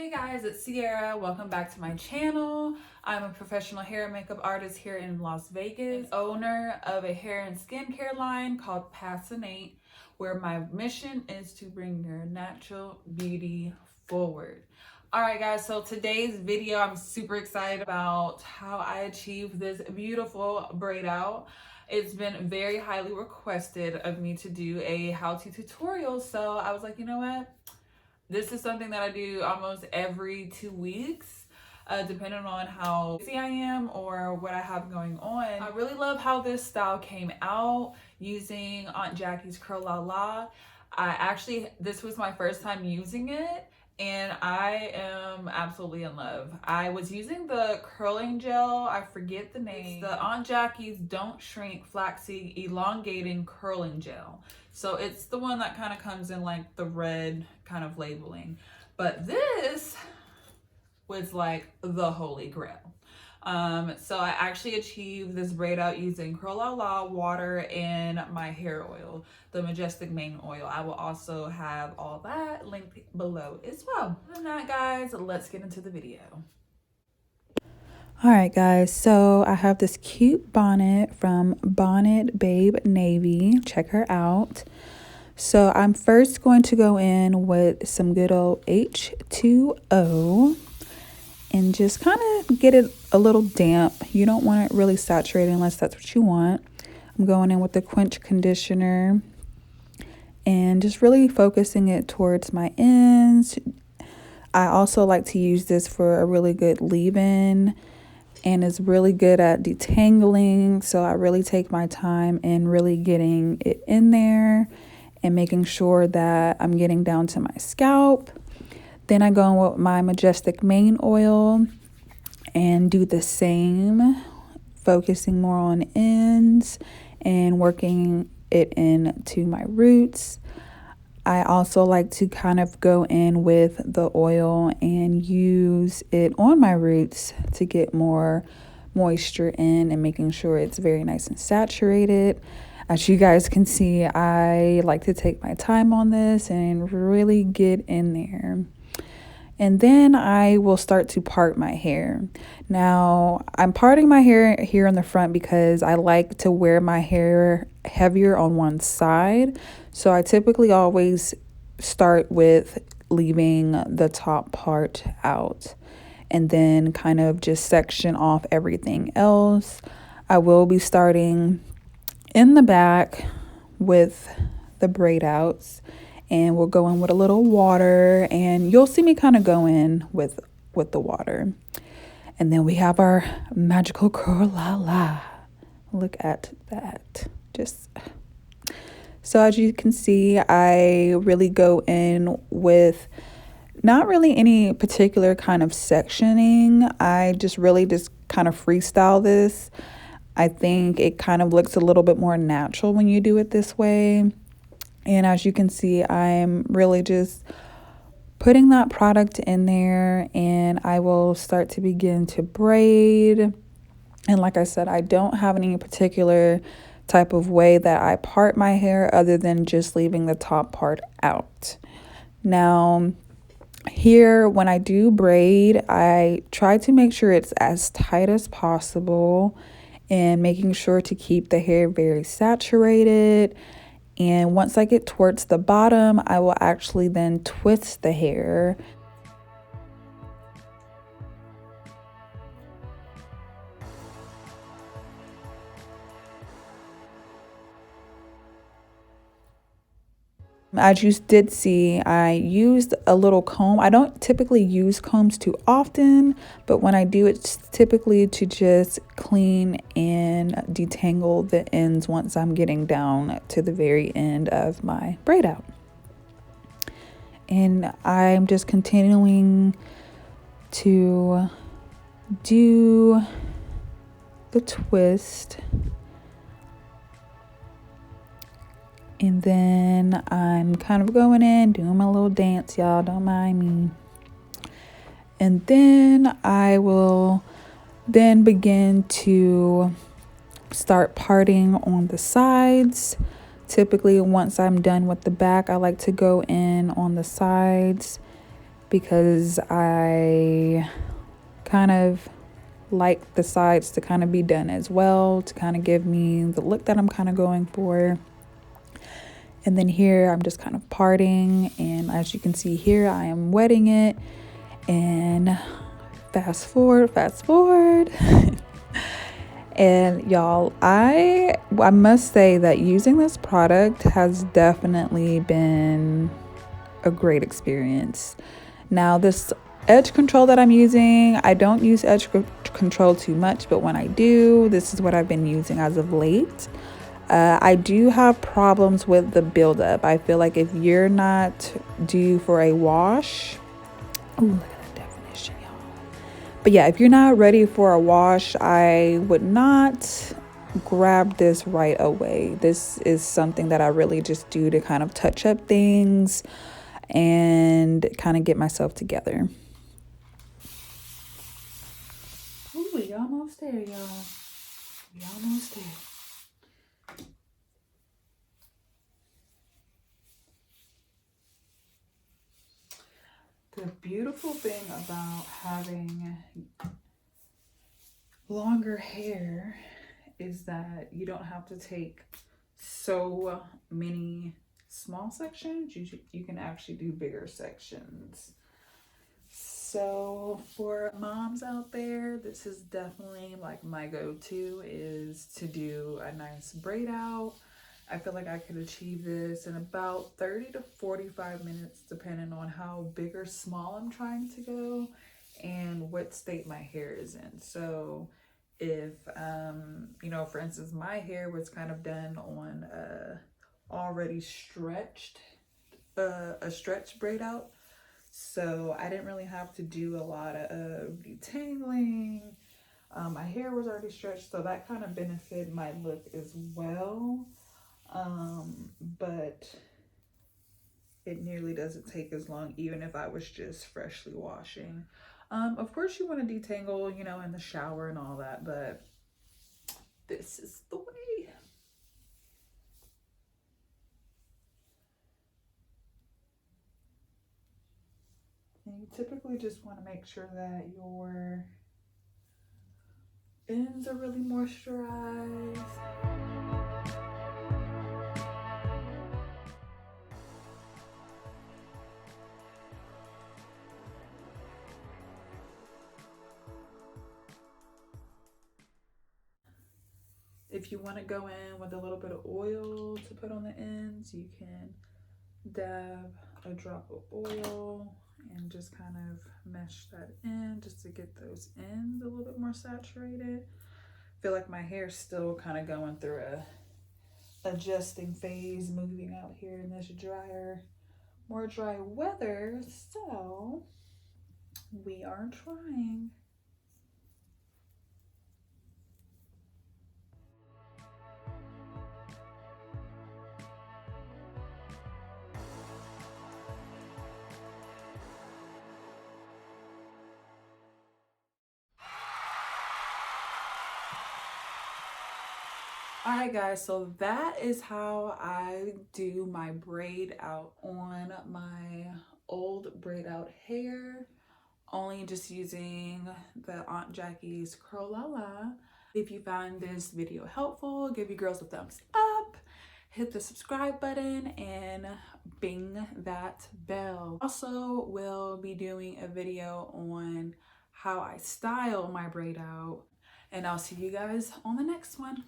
Hey guys, it's Sierra. Welcome back to my channel. I'm a professional hair and makeup artist here in Las Vegas, owner of a hair and skincare line called PASSINNATE, where my mission is to bring your natural beauty forward. All right guys, so today's video, I'm super excited about how I achieved this beautiful braid out. It's been very highly requested of me to do a how-to tutorial, so I was like, you know what? This is something that I do almost every 2 weeks, depending on how busy I am or what I have going on. I really love how this style came out using Aunt Jackie's Curl La La. This was my first time using it, and I am absolutely in love. I was using the curling gel, I forget the name. It's the Aunt Jackie's Don't Shrink Flaxseed Elongating Curling Gel. So it's the one that kind of comes in like the red kind of labeling. But this was like the holy grail. So I actually achieved this braid out using Curl La La, water, and my hair oil, the Majestic Mane oil. I will also have all that linked below as well. Other than that, guys, let's get into the video. All right, guys, so I have this cute bonnet from Bonnet Babe Navy. Check her out. So I'm first going to go in with some good old H2O and just kind of get it a little damp. You don't want it really saturated unless that's what you want. I'm going in with the Quench conditioner and just really focusing it towards my ends. I also like to use this for a really good leave-in, and it's really good at detangling. So I really take my time in really getting it in there and making sure that I'm getting down to my scalp. Then I go in with my Majestic Mane oil and do the same, focusing more on ends and working it into my roots. I also like to kind of go in with the oil and use it on my roots to get more moisture in and making sure it's very nice and saturated. As you guys can see, I like to take my time on this and really get in there. And then I will start to part my hair. Now, I'm parting my hair here on the front because I like to wear my hair heavier on one side. So I typically always start with leaving the top part out and then kind of just section off everything else. I will be starting in the back with the braid outs, and we'll go in with a little water, and you'll see me kind of go in with the water. And then we have our magical Curl La La. Look at that. So as you can see, I really go in with not really any particular kind of sectioning. I just kind of freestyle this. I think it kind of looks a little bit more natural when you do it this way. And as you can see, I'm really just putting that product in there, and I will start to begin to braid. And like I said, I don't have any particular type of way that I part my hair other than just leaving the top part out. Now, here, when I do braid, I try to make sure it's as tight as possible and making sure to keep the hair very saturated. And once I get towards the bottom, I will actually then twist the hair. As you did see, I used a little comb. I don't typically use combs too often, but when I do, it's typically to just clean and detangle the ends once I'm getting down to the very end of my braid out. And I'm just continuing to do the twist. And then I'm kind of going in, doing my little dance, y'all, don't mind me. And then I will then begin to start parting on the sides. Typically, once I'm done with the back, I like to go in on the sides, because I kind of like the sides to kind of be done as well, to kind of give me the look that I'm kind of going for. And then here I'm just kind of parting, and as you can see here, I am wetting it. And fast forward. And y'all, I must say that using this product has definitely been a great experience. Now, this edge control that I'm using, I don't use edge control too much, but when I do, this is what I've been using as of late. I do have problems with the buildup. I feel like if you're not due for a wash, ooh, look at that definition, y'all. But yeah, if you're not ready for a wash, I would not grab this right away. This is something that I really just do to kind of touch up things and kind of get myself together. Ooh, we almost there, y'all. We almost there. The beautiful thing about having longer hair is that you don't have to take so many small sections. You can actually do bigger sections. So for moms out there, this is definitely like my go-to, is to do a nice braid out. I feel like I could achieve this in about 30 to 45 minutes, depending on how big or small I'm trying to go and what state my hair is in. So if, you know, for instance, my hair was kind of done on already stretched, a stretch braid out. So I didn't really have to do a lot of detangling. My hair was already stretched, so that kind of benefited my look as well. But it nearly doesn't take as long, even if I was just freshly washing. Of course you want to detangle, you know, in the shower and all that, but this is the way. And you typically just want to make sure that your ends are really moisturized. If you want to go in with a little bit of oil to put on the ends, you can dab a drop of oil and just kind of mesh that in just to get those ends a little bit more saturated. I feel like my hair's still kind of going through a adjusting phase, moving out here in this more dry weather, so we are trying. All right, guys, so that is how I do my braid out on my old braid out hair, only just using the Aunt Jackie's Curlala. If you found this video helpful, give you girls a thumbs up, hit the subscribe button, and bing that bell. Also, we'll be doing a video on how I style my braid out, and I'll see you guys on the next one.